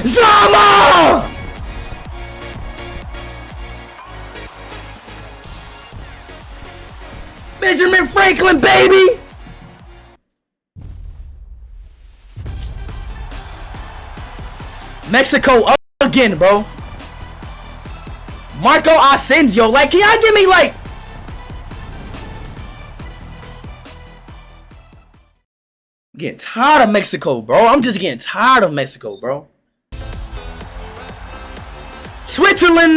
Zama! Benjamin Franklin, baby! Mexico up again, bro. Marco Asensio, like, can y'all give me, like... I'm getting tired of Mexico, bro. I'm just getting tired of Mexico, bro. Switzerland!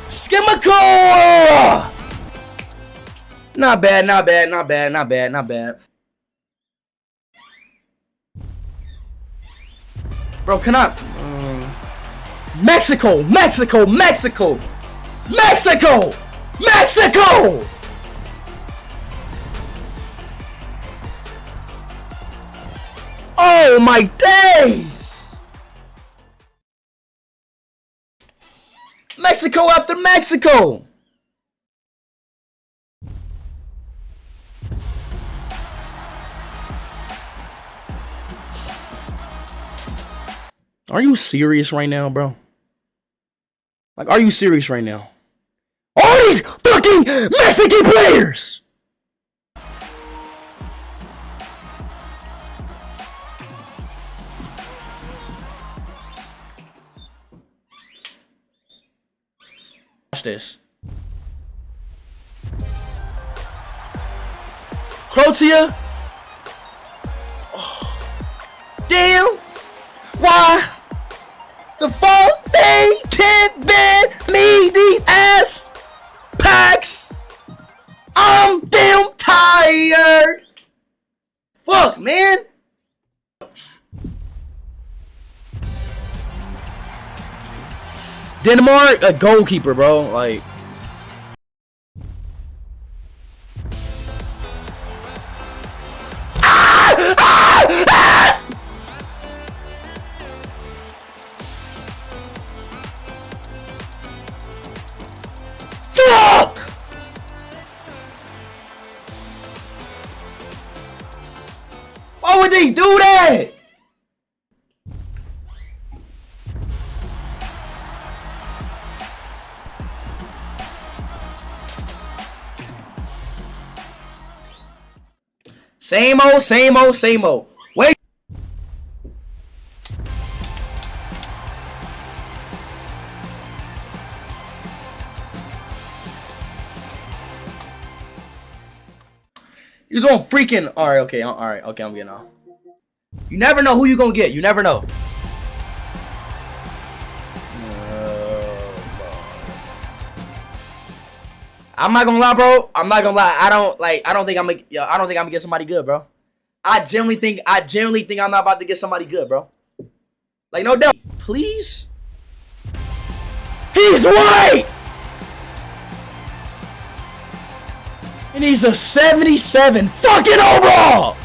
Skimico! Not bad, not bad, not bad, not bad, not bad. Bro, can I... Mexico! Mexico! Mexico! Mexico! Mexico! Oh my days! Mexico after Mexico! Are you serious right now, bro? Like, are you serious right now? All these fucking Mexican players! Watch this. Croatia? Oh, damn! Why the fuck they can't ban me these ass packs? I'm damn tired. Fuck, man. Denmark, a goalkeeper, bro. Like, fuck! Why would they do that? Same old, same old, same old. Wait. He's on freaking. All right, okay, all right, okay, I'm getting off. You never know who you gonna get. You never know. I'm not gonna lie, bro. I'm not gonna lie. I don't think I'm gonna get somebody good, bro. I genuinely think I'm not about to get somebody good, bro. Like, no doubt. Please. He's white! And he's a 77 fucking overall!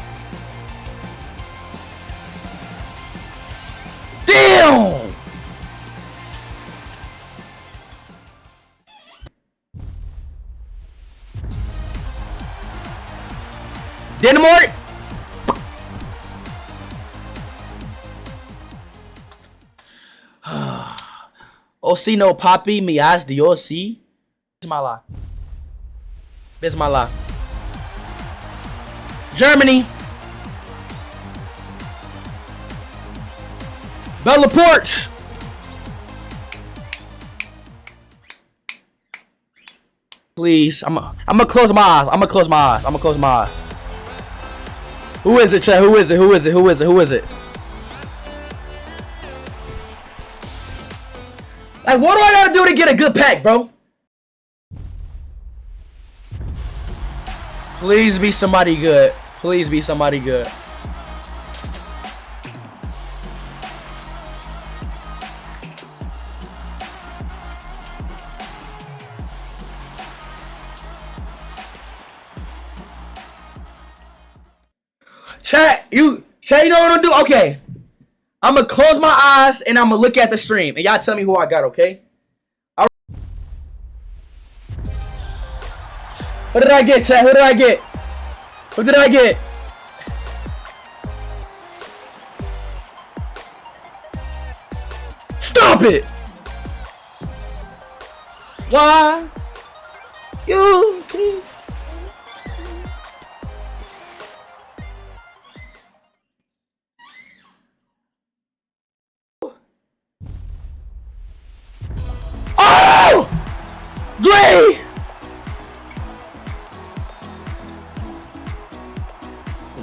Damn! Denmark? Osino papi mias diosi. Bismillah. Bismillah. Germany. Bella Port. Please, I'm gonna close my eyes. I'm gonna close my eyes. I'm gonna close my eyes. Who is it, Chad? Who is it? Who is it? Who is it? Who is it? Like, what do I gotta do to get a good pack, bro? Please be somebody good. Please be somebody good. Chat, you know what I'm gonna do? Okay. I'm gonna close my eyes and I'm gonna look at the stream and y'all tell me who I got, okay? Who did I get, chat? Who did I get? Who did I get? it. Why you keep... Oh! Gray!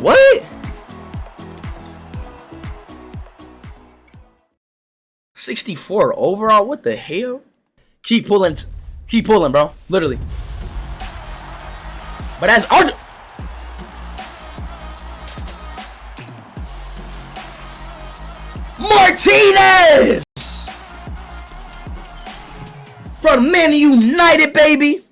What? 64 overall? What the hell? Keep pulling, bro. Literally. But that's Martinez! From Man United, baby.